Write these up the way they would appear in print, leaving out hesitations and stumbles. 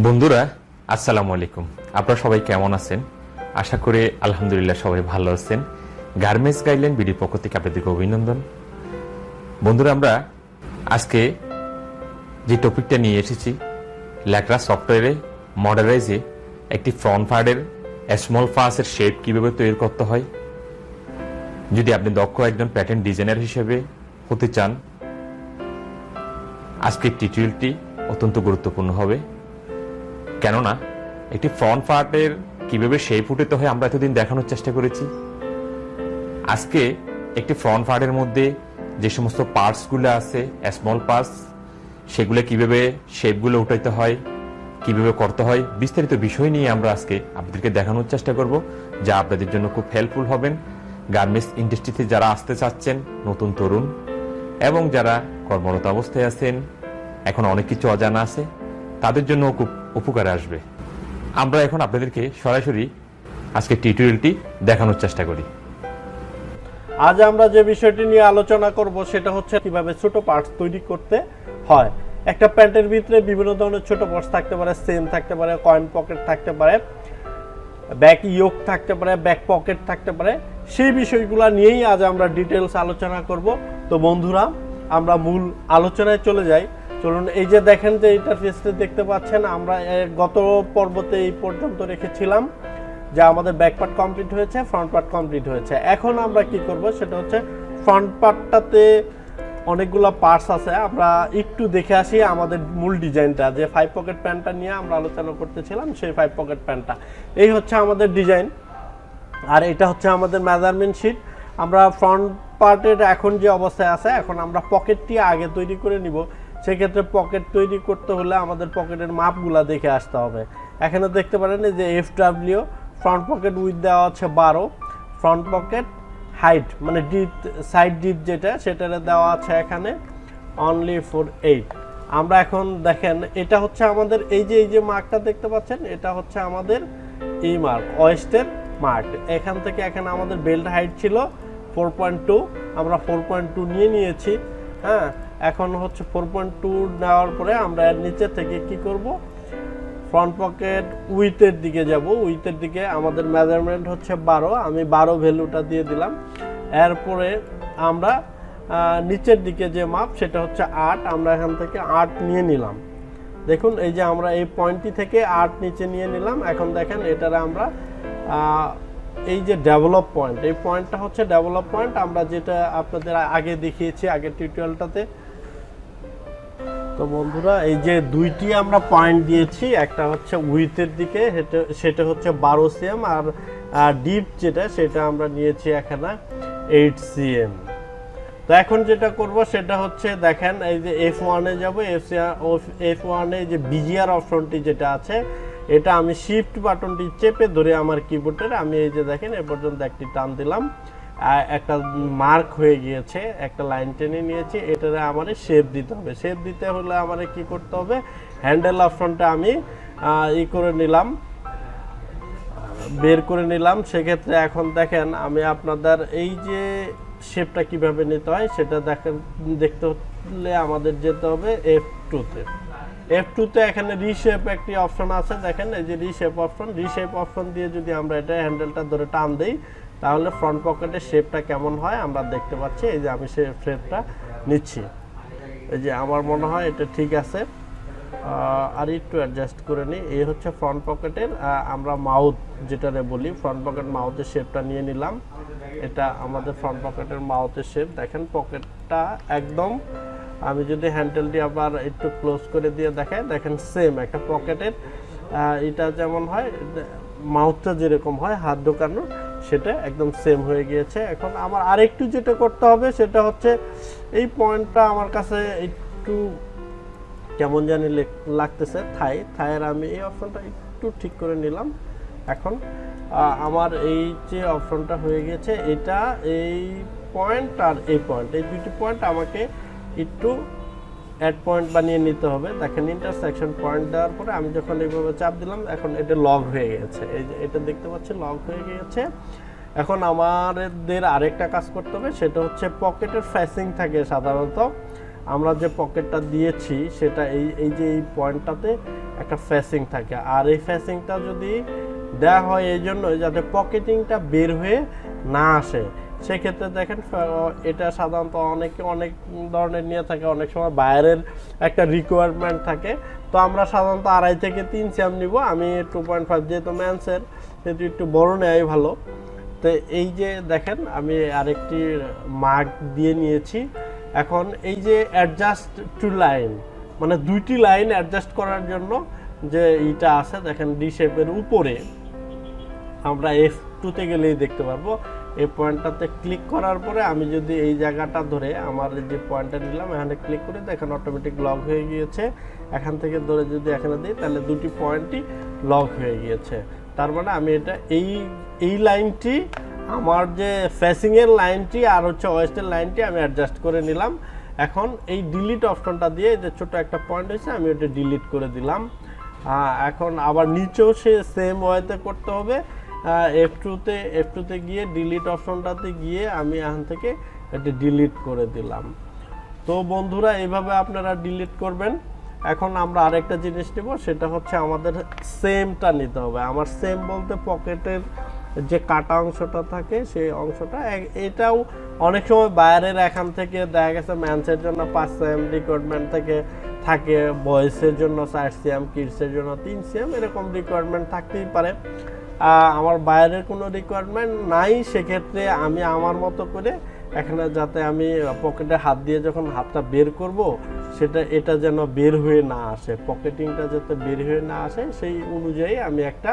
বন্ধুরা আসসালামু আলাইকুম। আপনারা সবাই কেমন আছেন? আশা করি আলহামদুলিল্লাহ সবাই ভালো আছেন। গার্মেন্টস গাইডলাইন বিডির পক্ষ থেকে আপনাদেরকে অভিনন্দন। বন্ধুরা, আমরা আজকে যে টপিকটা নিয়ে এসেছি, ল্যাক্রা সফটওয়্যারে মডারাইজে একটি ফ্রন্ট পার্টের স্মল ফাসের শেপ কিভাবে তৈরি করতে হয়। যদি আপনি দক্ষ একজন প্যাটার্ন ডিজাইনার হিসেবে হতে চান, আজকের টিউটোরিয়ালটি অত্যন্ত গুরুত্বপূর্ণ হবে। কেননা একটি ফ্রন্ট পার্টের কিভাবে শেপ উঠাতে হয় আমরা এতদিন দেখানোর চেষ্টা করেছি। আজকে একটি ফ্রন্ট পার্টের মধ্যে যে সমস্ত পার্টসগুলো আছে, স্মল পার্টস, সেগুলো কিভাবে শেপগুলো উঠাইতে হয়, কিভাবে করতে হয়, বিস্তারিত বিষয় নিয়ে আমরা আজকে আপনাদেরকে দেখানোর চেষ্টা করব, যা আপনাদের জন্য খুব হেল্পফুল হবেন। গার্মেন্টস ইন্ডাস্ট্রিতে যারা আসতে চাচ্ছেন, নতুন তরুণ, এবং যারা কর্মরত অবস্থায় আছেন, এখন অনেক কিছু অজানা আছে, তাদের জন্য খুব উপকারে আসবে। আমরা এখন আপনাদেরকে সরাসরি আজকে টিউটোরিয়ালটি দেখানোর চেষ্টা করি। আজ আমরা যে বিষয়টি নিয়ে আলোচনা করব সেটা হচ্ছে কিভাবে ছোট পার্টস তৈরি করতে হয়। একটা প্যান্টের ভিতরে বিভিন্ন ধরনের ছোট পার্টস থাকতে পারে, সেম থাকতে পারে, কয়েন পকেট থাকতে পারে, ব্যাক ইয়োক থাকতে পারে, ব্যাক পকেট থাকতে পারে। সেই বিষয়গুলো নিয়েই আজ আমরা ডিটেলস আলোচনা করব। তো বন্ধুরা, আমরা মূল আলোচনায় চলে যাই। চলুন, এই যে দেখেন যে ইন্টারফেসটা দেখতে পাচ্ছেন, আমরা গত পর্বতে এই পর্যন্ত রেখেছিলাম যে আমাদের ব্যাক পার্ট কমপ্লিট হয়েছে, ফ্রন্ট পার্ট কমপ্লিট হয়েছে। এখন আমরা কি করব সেটা হচ্ছে ফ্রন্ট পার্টটাতে অনেকগুলো পার্টস আছে, আমরা একটু দেখে আসি আমাদের মূল ডিজাইনটা। যে 5 পকেট প্যান্টটা নিয়ে আমরা আলোচনা করতেছিলাম, সেই 5 পকেট প্যান্টটা এই হচ্ছে আমাদের ডিজাইন, আর এটা হচ্ছে আমাদের মেজারমেন্ট শিট। আমরা ফ্রন্ট পার্টের এখন যে অবস্থায় আছে, এখন আমরা পকেটটি আগে তৈরি করে নিব। সেক্ষেত্রে পকেট তৈরি করতে হলে আমাদের পকেটের মাপগুলা দেখে আসতে হবে। এখানে দেখতে পারেন যে FW ফ্রন্ট পকেট উইথ দেওয়া হচ্ছে 12, ফ্রন্ট পকেট হাইট মানে ডিপ, সাইড ডিপ যেটা, সেটা দেওয়া আছে এখানে অনলি ফর 8। আমরা এখন দেখেন, এটা হচ্ছে আমাদের এই যে মার্কটা দেখতে পাচ্ছেন, এটা হচ্ছে আমাদের এই মার্ক, ওয়েস্টের মার্ক। এখান থেকে এখানে আমাদের বেল্ট হাইট ছিল 4.2, আমরা 4.2 নিয়েছি। হ্যাঁ, এখন হচ্ছে 4.2 নেওয়ার পরে আমরা এর নিচে থেকে কি করব, ফ্রন্ট পকেট উইথের দিকে যাব। উইথের দিকে আমাদের মেজারমেন্ট হচ্ছে 12, আমি 12 ভ্যালুটা দিয়ে দিলাম। এরপরে আমরা নিচের দিকে যে মাপ সেটা হচ্ছে 8, আমরা এখান থেকে 8 নিয়ে নিলাম। দেখুন, এই যে আমরা এই পয়েন্টটি থেকে 8 নিচে নিয়ে নিলাম। এখন দেখেন, এটারে আমরা এই যে ডেভেলপ পয়েন্ট, এই পয়েন্টটা হচ্ছে ডেভেলপ পয়েন্ট, আমরা যেটা আপনাদের আগে দেখিয়েছি আগের টিউটোরিয়ালটাতে। তো বন্ধুরা, এই যে দুইটি আমরা পয়েন্ট দিয়েছি, একটা হচ্ছে উইথের দিকে, সেটা হচ্ছে 12 cm, আর ডিপ যেটা সেটা আমরা নিয়েছি এখানে 8 cm। তো এখন যেটা করব সেটা হচ্ছে দেখেন, এই যে F1 এ যাব। F1 এ যে বিজিআর অপশনটি যেটা আছে, এটা আমি শিফট বাটনটি চেপে ধরে আমার কিবোর্ডের আমি এই যে দেখেন এ পর্যন্ত একটি টান দিলাম, একটা মার্ক হয়ে গিয়েছে, একটা লাইন টেনে নিয়েছি। এটারে আমার শেপ দিতে হবে। শেপ দিতে হলে আমার কি করতে হবে, হ্যান্ডেল অপশনটা আমি করে নিলাম, বের করে নিলাম। সেক্ষেত্রে এখন দেখেন, আমি আপনাদের এই যে শেপটা কিভাবে নিতে হয় সেটা দেখতে হলে আমাদের যেতে হবে F2 তে এখানে রিশেপ একটি অপশন আছে, দেখেন এই যে রিশেপ অপশন দিয়ে যদি আমরা এটা হ্যান্ডেলটা ধরে টান দেই, তাহলে ফ্রন্ট পকেটের শেপটা কেমন হয় আমরা দেখতে পাচ্ছি। এই যে আমি শেপটা নিচ্ছি, এই যে আমার মনে হয় এটা ঠিক আছে, আর একটু অ্যাডজাস্ট করে নিই। এই হচ্ছে ফ্রন্ট পকেটের আমরা মাউথ যেটারে বলি, ফ্রন্ট পকেট মাউথের শেপটা নিয়ে নিলাম। এটা আমাদের ফ্রন্ট পকেটের মাউথের শেপ। দেখেন পকেটটা একদম, আমি যদি হ্যান্ডেলটি আবার একটু ক্লোজ করে দিয়ে দেখাই, দেখেন সেম একটা পকেটের এটা যেমন হয়, মাউথটা যেরকম হয় হাত ঢোকানো, সেটা একদম সেম হয়ে গিয়েছে। এখন আমার আরেকটু যেটা করতে হবে সেটা হচ্ছে, এই পয়েন্টটা আমার কাছে একটু কেমন জানি লাগতেছে, থাইয়ের আমি এই অপশনটা একটু ঠিক করে নিলাম। এখন আমার এই যে অপশনটা হয়ে গেছে, এটা এই পয়েন্ট আর এই পয়েন্ট, এই দুটি পয়েন্ট আমাকে একটু অ্যাড পয়েন্ট বানিয়ে নিতে হবে। দেখেন, ইন্টারসেকশন পয়েন্ট দেওয়ার পরে আমি যখন এইভাবে চাপ দিলাম, এখন এটা লক হয়ে গেছে। এই যে এটা দেখতে পাচ্ছেন লক হয়ে গিয়েছে। এখন আমাদের আরেকটা কাজ করতে হবে, সেটা হচ্ছে পকেটের ফেসিং থাকে সাধারণত আমরা যে পকেটটা দিয়েছি সেটা এই যে এই পয়েন্টটাতে একটা ফেসিং থাকে, আর এই ফেসিংটা যদি দেওয়া হয় এই জন্য যাতে পকেটিংটা বের হয়ে না আসে। সেক্ষেত্রে দেখেন এটা সাধারণত অনেকে অনেক ধরনের নিয়ে থাকে, অনেক সময় বাইরের একটা রিকোয়ারমেন্ট থাকে। তো আমরা সাধারণত 2.5 থেকে 3 সিএম নিব। আমি 2.5 যেহেতু ম্যান্সের সেহেতু একটু বড় নেওয়াই ভালো। তো এই যে দেখেন আমি আরেকটি মার্ক দিয়ে নিয়েছি। এখন এই যে অ্যাডজাস্ট টু লাইন, মানে 2টি লাইন অ্যাডজাস্ট করার জন্য যে এইটা আছে দেখেন ডি শেপের উপরে, আমরা F2-তে গেলেই দেখতে পারবো। এই পয়েন্টটাতে ক্লিক করার পরে আমি যদি এই জায়গাটা ধরে আমার যে পয়েন্টটা নিলাম এখানে ক্লিক করে দেখেন অটোমেটিক লক হয়ে গিয়েছে। এখান থেকে ধরে যদি এখানে দিই তাহলে 2টি পয়েন্টই লক হয়ে গিয়েছে। তার মানে আমি এটা এই লাইনটি, আমার যে ফেসিংয়ের লাইনটি আর হচ্ছে ওয়েস্টের লাইনটি আমি অ্যাডজাস্ট করে নিলাম। এখন এই ডিলিট অপশনটা দিয়ে যে ছোট একটা পয়েন্ট হয়েছে আমি ওটা ডিলিট করে দিলাম। এখন আবার নিচেও সে সেম ওয়েতে করতে হবে। F2-তে গিয়ে ডিলিট অপশনটাতে গিয়ে আমি এখান থেকে এটা ডিলিট করে দিলাম। তো বন্ধুরা এইভাবে আপনারা ডিলিট করবেন। এখন আমরা আরেকটা জিনিস নেব, সেটা হচ্ছে আমাদের সেমটা নিতে হবে। আমার সেম বলতে পকেটের যে কাটা অংশটা থাকে সেই অংশটা, এটাও অনেক সময় বাইরের এখান থেকে দেখা গেছে ম্যান্সের জন্য 5 সিএম রিকোয়ারমেন্ট থেকে থাকে, বয়েসের জন্য 4 সিএম, কিডসের জন্য 3 সিএম, এরকম রিকোয়ারমেন্ট থাকতেই পারে। আমার বাইরের কোনো রিকোয়ারমেন্ট নাই, সেক্ষেত্রে আমি আমার মতো করে এখানে যাতে আমি পকেটে হাত দিয়ে যখন হাতটা বের করব এটা যেন বের হয়ে না আসে, পকেটিংটা যাতে বের হয়ে না আসে সেই অনুযায়ী আমি একটা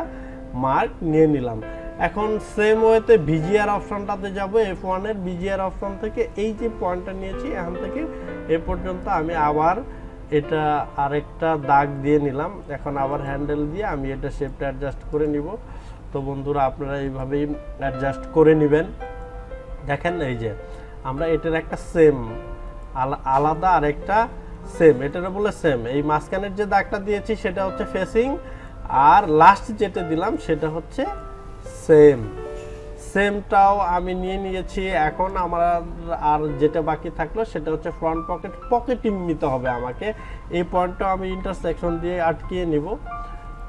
মার্ক নিয়ে নিলাম। এখন সেম ওয়েতে ভিজিআর অপশনটাতে যাব। F1 এর ভিজিআর অপশন থেকে এই যে পয়েন্টটা নিয়েছি এখান থেকে এ পর্যন্ত আমি আবার এটা আরেকটা দাগ দিয়ে নিলাম। এখন আবার হ্যান্ডেল দিয়ে আমি এটা শেপটা অ্যাডজাস্ট করে নিব। তো বন্ধুরা আপনারা এইভাবেই অ্যাডজাস্ট করে নেবেন। দেখেন এই যে আমরা এটার একটা সেম আলাদা আরেকটা সেম, এটার বলে সেম। এই মাঝখানের যে দাগটা দিয়েছি সেটা হচ্ছে ফেসিং, আর লাস্ট যেটা দিলাম সেটা হচ্ছে সেমটাও আমি নিয়ে নিয়েছি। এখন আমার আর যেটা বাকি থাকলো সেটা হচ্ছে ফ্রন্ট পকেটিং নিতে হবে আমাকে। এই পয়েন্টটাও আমি ইন্টারসেকশন দিয়ে আটকিয়ে নিব।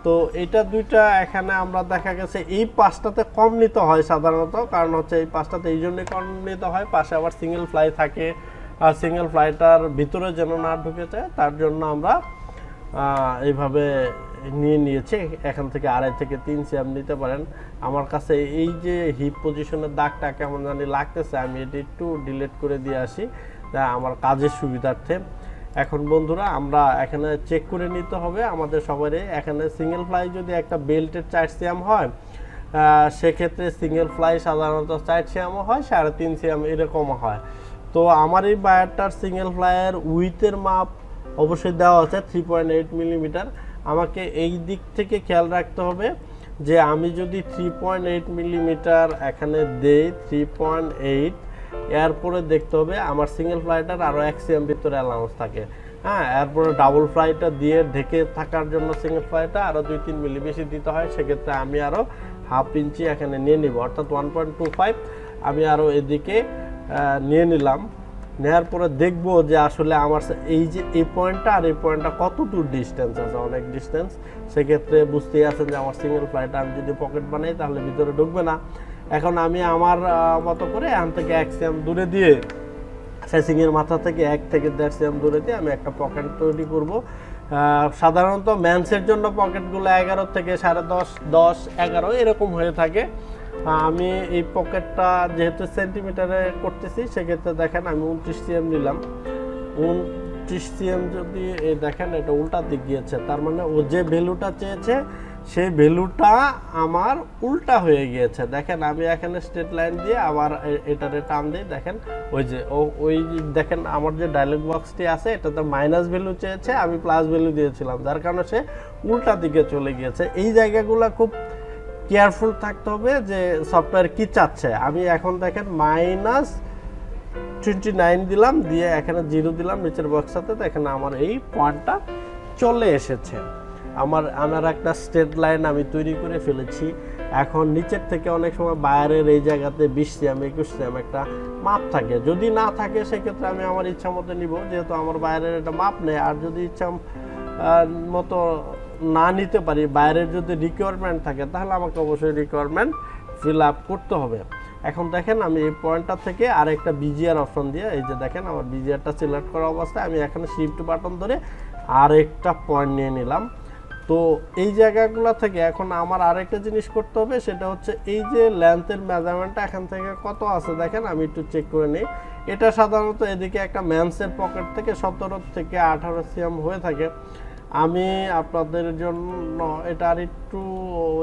তো এটা দুইটা এখানে আমরা দেখা গেছে এই পাশটাতে কম নিতে হয় সাধারণত, কারণ হচ্ছে এই পাশটাতে এই জন্যই কম নিতে হয়, পাশে আবার সিঙ্গেল ফ্লাই থাকে, আর সিঙ্গেল ফ্লাইটার ভিতরে যেন না ঢুকে যায় তার জন্য আমরা এইভাবে নিয়ে নিয়েছি। এখান থেকে 2.5 থেকে 3 সিএম নিতে পারেন। আমার কাছে এই যে হিপ পজিশনের দাগটা কেমন জানি লাগতেছে, আমি এটি একটু ডিলিট করে দিয়ে আসি আমার কাজের সুবিধার্থে। এখন বন্ধুরা আমরা এখানে চেক করে নিতে হবে আমাদের সবারই। এখানে সিঙ্গেল ফ্লাই যদি একটা বেল্টের 4 সিএম হয়, সেক্ষেত্রে সিঙ্গেল ফ্লাই সাধারণত 4 সিএমও হয়, 3.5 সিএম এরকম হয়। তো আমার এই বায়ারটার সিঙ্গেল ফ্লাইয়ের উইথের মাপ অবশ্যই দেওয়া আছে 3.8 মিলিমিটার। আমাকে এই দিক থেকে খেয়াল রাখতে হবে যে আমি যদি 3.8 মিলিমিটার এখানে দেই, 3.8, এরপরে দেখতে হবে আমার সিঙ্গেল ফ্লাইটার আরও 1 সিএম ভিতরে অ্যালাউন্স থাকে। হ্যাঁ, এরপরে ডাবল ফ্লাইটা দিয়ে ঢেকে থাকার জন্য সিঙ্গেল ফ্লাইটা আরও 2-3 মিলি বেশি দিতে হয়। সেক্ষেত্রে আমি আরও 1/2 ইঞ্চি এখানে নিয়ে নিব, অর্থাৎ 1.25 আমি আরও এদিকে নিয়ে নিলাম। নেওয়ার পরে দেখব যে আসলে আমার এই যে এই পয়েন্টটা আর এই পয়েন্টটা কত দূর ডিস্টেন্স আছে, অনেক ডিস্টেন্স। সেক্ষেত্রে বুঝতেই আছেন যে আমার সিঙ্গেল ফ্লাইটা আমি যদি পকেট বানাই তাহলে ভিতরে ঢুকবে না। এখন আমি আমার মতো করে এখান থেকে 1 সিএম দূরে দিয়ে, ফেসিংয়ের মাথা থেকে 1 থেকে 1.5 সিএম দূরে দিয়ে আমি একটা পকেট তৈরি করব। সাধারণত ম্যান্সের জন্য পকেটগুলো 11 থেকে 10.5, 10, 11 এরকম হয়ে থাকে। আমি এই পকেটটা যেহেতু সেন্টিমিটারে করতেছি, সেক্ষেত্রে দেখেন আমি 29 সিএম নিলাম। 29 সিএম যদি দেখেন এটা উল্টা দিক গিয়েছে, তার মানে ও যে ভ্যালুটা চেয়েছে সেই ভ্যালুটা আমার উল্টা হয়ে গিয়েছে। দেখেন আমি এখানে স্ট্রেট লাইন দিয়ে আবার এটারে টান দিই, দেখেন ওই দেখেন আমার যে ডায়লগ বক্সটি আছে এটাতে মাইনাস ভ্যালু চেয়েছে, আমি প্লাস ভ্যালু দিয়েছিলাম, যার কারণে সে উল্টা দিকে চলে গিয়েছে। এই জায়গাগুলো খুব কেয়ারফুল থাকতে হবে যে সফটওয়্যার কি চাচ্ছে। আমি এখন দেখেন -29 দিলাম, দিয়ে এখানে 0 দিলাম নিচের বক্সটাতে, দেখেন আমার এই পয়েন্টটা চলে এসেছে। আমার একটা স্ট্রেট লাইন আমি তৈরি করে ফেলেছি। এখন নিচের থেকে অনেক সময় বাইরের এই জায়গাতে 20 সিএম 21 সিএম একটা মাপ থাকে, যদি না থাকে সেক্ষেত্রে আমি আমার ইচ্ছা মতো নিব, যেহেতু আমার বাইরের একটা মাপ নেই। আর যদি ইচ্ছা মতো না নিতে পারি, বাইরের যদি রিকোয়ারমেন্ট থাকে, তাহলে আমাকে অবশ্যই রিকোয়ারমেন্ট ফিল আপ করতে হবে। এখন দেখেন আমি এই পয়েন্টটা থেকে আরেকটা বিজিআর অপশন দিয়ে, এই যে দেখেন আমার বিজিআরটা সিলেক্ট করা অবস্থায় আমি এখানে শিফট বাটন ধরে আরেকটা পয়েন্ট নিয়ে নিলাম। তো এই জায়গাগুলো থেকে এখন আমার আরেকটা জিনিস করতে হবে, সেটা হচ্ছে এই যে লেন্থের মেজারমেন্টটা এখান থেকে কত আছে দেখেন, আমি একটু চেক করে নিই। এটা সাধারণত এদিকে একটা ম্যান্সের পকেট থেকে 17 থেকে 18 সিএম হয়ে থাকে। আমি আপনাদের জন্য এটা আর একটু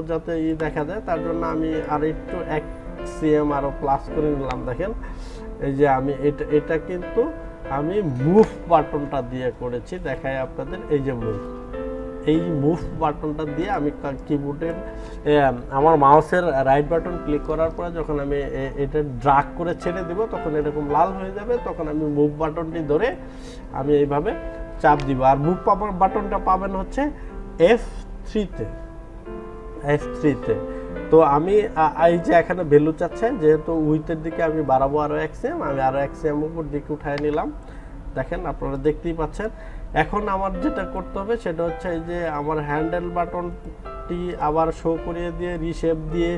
যাতে দেখা যায়, তার জন্য আমি আর একটু 1 সিএম আরও প্লাস করে নিলাম। দেখেন এই যে আমি এটা কিন্তু আমি মুভ বাটনটা দিয়ে করেছি, দেখাই আপনাদের। এই যে এই মুভ বাটনটা দিয়ে আমি কিবোর্ডের আমার মাউসের রাইট বাটন ক্লিক করার পরে যখন আমি এটা ড্রাগ করে ছেড়ে দিব, তখন এরকম লাল হয়ে যাবে। তখন আমি মুভ বাটনটি ধরে আমি এইভাবে চাপ দিব। আর মুভ বাটনটা পাবেন হচ্ছে F3 তে। তো আমি এই যে এখানে ভ্যালু চাচ্ছে, যেহেতু উইথের দিকে আমি বাড়াবো আরও 1 সিএম, আমি আরও 1 সিএম উপর দিকে উঠায় নিলাম। দেখেন আপনারা দেখতেই পাচ্ছেন। এখন আমার যেটা করতে হবে সেটা হচ্ছে এই যে আমার হ্যান্ডেল বাটনটি আবার শো করিয়ে দিয়ে রিশেপ দিয়ে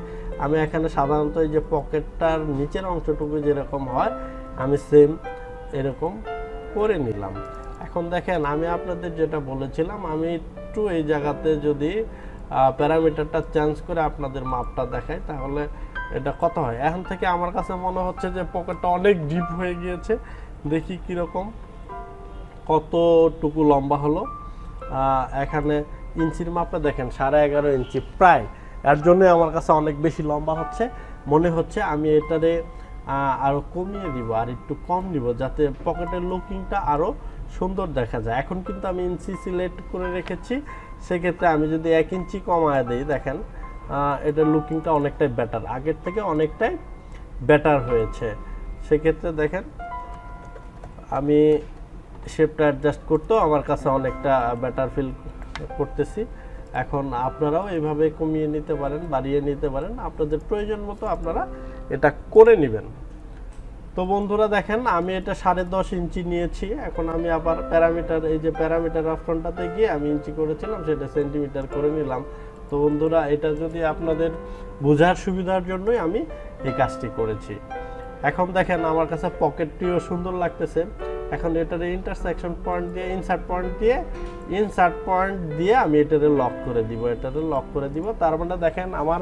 আমি এখানে সাধারণত এই যে পকেটটার নিচের অংশটুকু যেরকম হয় আমি সেম এরকম করে নিলাম। এখন দেখেন আমি আপনাদের যেটা বলেছিলাম, আমি একটু এই জায়গাতে যদি প্যারামিটারটা চেঞ্জ করে আপনাদের মাপটা দেখাই, তাহলে এটা কত হয়। এখন থেকে আমার কাছে মনে হচ্ছে যে পকেটটা অনেক ডিপ হয়ে গিয়েছে। দেখি কীরকম কতটুকু লম্বা হলো। এখানে ইঞ্চির মাপে দেখেন 11.5 ইঞ্চি প্রায়, এর জন্য আমার কাছে অনেক বেশি লম্বা হচ্ছে মনে হচ্ছে। আমি এটারে আরও কমিয়ে দিব, আর একটু কম দিব, যাতে পকেটের লুকিংটা আরও সুন্দর দেখা যায়। এখন কিন্তু আমি ইঞ্চি সিলেক্ট করে রেখেছি, সেক্ষেত্রে আমি যদি 1 ইঞ্চি কমায় দিই, দেখেন এটার লুকিংটা অনেকটাই বেটার, আগের থেকে অনেকটাই বেটার হয়েছে। সেক্ষেত্রে দেখেন আমি শেপটা অ্যাডজাস্ট করতেও আমার কাছে অনেকটা বেটার ফিল করতেছি। এখন আপনারাও এইভাবে কমিয়ে নিতে পারেন, বাড়িয়ে নিতে পারেন, আপনাদের প্রয়োজন মতো আপনারা এটা করে নেবেন। তো বন্ধুরা দেখেন আমি এটা 10.5 ইঞ্চি নিয়েছি। এখন আমি আবার প্যারামিটার, এই যে প্যারামিটার অপশনটাতে গিয়ে আমি ইঞ্চি করেছিলাম সেটা সেন্টিমিটার করে নিলাম। তো বন্ধুরা এটা যদি আপনাদের বোঝার সুবিধার জন্যই আমি এই কাজটি করেছি। এখন দেখেন আমার কাছে পকেটটিও সুন্দর লাগতেছে। এখন এটারে ইন্টারসেকশন পয়েন্ট দিয়ে ইনসার্ট পয়েন্ট দিয়ে আমি এটারে লক করে দিব। তার মানে দেখেন আমার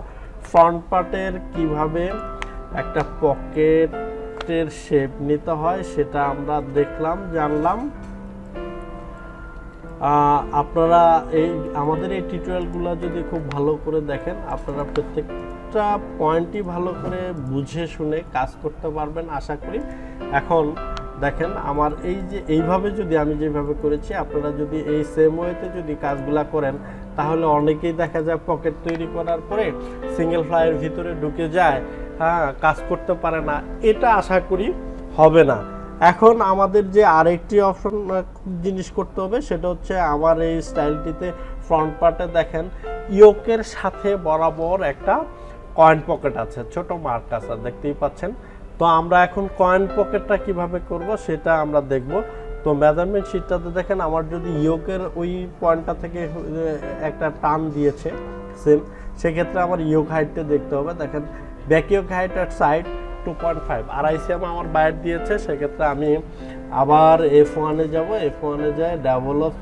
ফ্রন্ট পার্টের কিভাবে একটা পকেটের শেপ নিতে হয় সেটা আমরা দেখলাম, জানলাম। আপনারা এই আমাদের এই টিউটোরিয়ালগুলো যদি খুব ভালো করে দেখেন, আপনারা প্রত্যেকটা পয়েন্টই ভালো করে বুঝে শুনে কাজ করতে পারবেন আশা করি। এখন দেখেন আমার এই যে এইভাবে যদি আমি যেভাবে করেছি, আপনারা যদি এই সেম ওয়েতে যদি কাজগুলা করেন, তাহলে অনেকেই দেখা যায় পকেট তৈরি করার পরে সিঙ্গেল ফ্লাইয়ের ভিতরে ঢুকে যায়, কাজ করতে পারে না। এটা আশা করি হবে না। এখন আমাদের যে আরেকটি অপশন জিনিস করতে হবে সেটা হচ্ছে আমার এই স্টাইলটিতে ফ্রন্ট পার্টে দেখেন ইয়োকের সাথে বরাবর একটা কয়েন পকেট আছে, ছোট মার্ক আছে, দেখতেই পাচ্ছেন। তো আমরা এখন কয়েন পকেটটা কিভাবে করব সেটা আমরা দেখব। তো মেজারমেন্ট শিটটাতে দেখেন আমার যদি ইয়োকের ওই পয়েন্টটা থেকে একটা টান দিয়েছে সেম, সেক্ষেত্রে আমার ইয়োক হাইটটা দেখতে হবে। দেখেন back ইয়োক height at side 2.5 2.5 CM আমার বাইর দিয়েছে। সেক্ষেত্রে আমি আবার F1-এ যাব, F1-এ যাই ডেভেলপ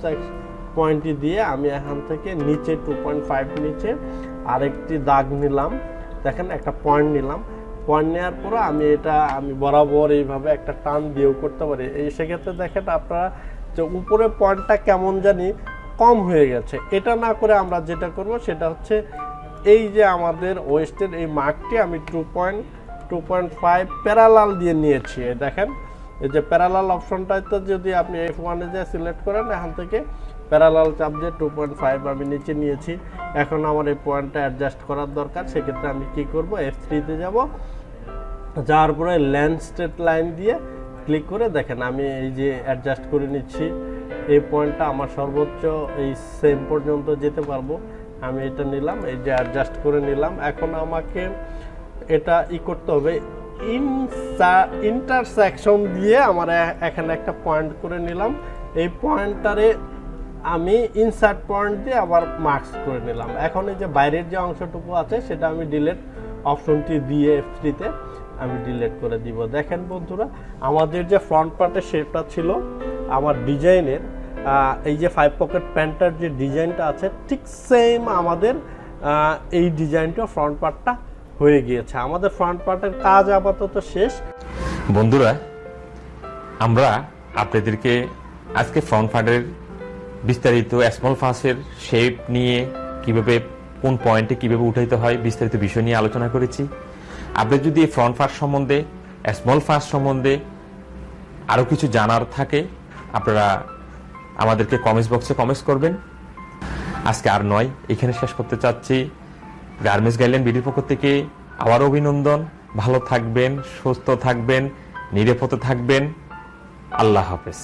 পয়েন্টটি দিয়ে আমি এখান থেকে নিচে 2.5 নিচে আরেকটি দাগ নিলাম। দেখেন একটা পয়েন্ট নিলাম, পয়েন্ট নেওয়ার পরে আমি বরাবর এইভাবে একটা টান দিয়েও করতে পারি। এই সেক্ষেত্রে দেখেন আপনারা যে উপরে পয়েন্টটা কেমন জানি কম হয়ে গেছে। এটা না করে আমরা যেটা করব সেটা হচ্ছে এই যে আমাদের ওয়েস্টের এই মার্কটি আমি 2.5 প্যারালাল দিয়ে নিয়েছি। দেখেন এই যে প্যারালাল অপশনটাতে যদি আপনি F1-এ যে সিলেক্ট করেন, এখান থেকে প্যারালাল চাপ দিয়ে 2.5 আমি নিচে নিয়েছি। এখন আমার এই পয়েন্টটা অ্যাডজাস্ট করার দরকার। সেক্ষেত্রে আমি কি করব, F3-তে যাব, যাওয়ার পরে ল্যান্ড স্ট্রেট লাইন দিয়ে ক্লিক করে দেখেন আমি এই যে অ্যাডজাস্ট করে নিচ্ছি। এই পয়েন্টটা আমার সর্বোচ্চ এই সেম পর্যন্ত যেতে পারবো। আমি এটা নিলাম, এই যে অ্যাডজাস্ট করে নিলাম। এখন আমাকে এটা করতে হবে, ইন্টারসেকশন দিয়ে আমার এখানে একটা পয়েন্ট করে নিলাম। এই পয়েন্টারে আমি ইনসার্ট পয়েন্ট দিয়ে আবার মার্কস করে নিলাম। এখন এই যে বাইরের যে অংশটুকু আছে সেটা আমি ডিলিট অপশনটি দিয়ে F3-তে আমি ডিলিট করে দিব। দেখেন বন্ধুরা, আমাদের যে ফ্রন্ট পার্টের শেপটা ছিল আমার ডিজাইনের, এই যে 5 পকেট প্যান্টার যে ডিজাইনটা আছে ঠিক সেম আমাদের এই ডিজাইনটা ফ্রন্ট পার্টটা হয়ে গিয়েছে। আমাদের ফ্রন্ট পার্টের কাজ আপাতত শেষ। বন্ধুরা, আমরা আপনাদেরকে আজকে ফ্রন্ট পার্টের বিস্তারিত স্মল ফাঁসের শেপ নিয়ে কিভাবে কোন পয়েন্টে কিভাবে উঠাইতে হয় বিস্তারিত বিষয় নিয়ে আলোচনা করেছি। আপনাদের যদি এই ফ্রন্ট ফাঁস সম্বন্ধে, স্মল ফাঁস সম্বন্ধে আরও কিছু জানার থাকে আপনারা আমাদেরকে কমেন্টস বক্সে কমেন্টস করবেন। আজকে আর নয়, এখানে শেষ করতে চাচ্ছি। গার্মেন্টস গাইডলাইন ভিডিওর পক্ষ থেকে আবার অভিনন্দন। ভালো থাকবেন, সুস্থ থাকবেন, নিরাপদে থাকবেন। আল্লাহ হাফেজ।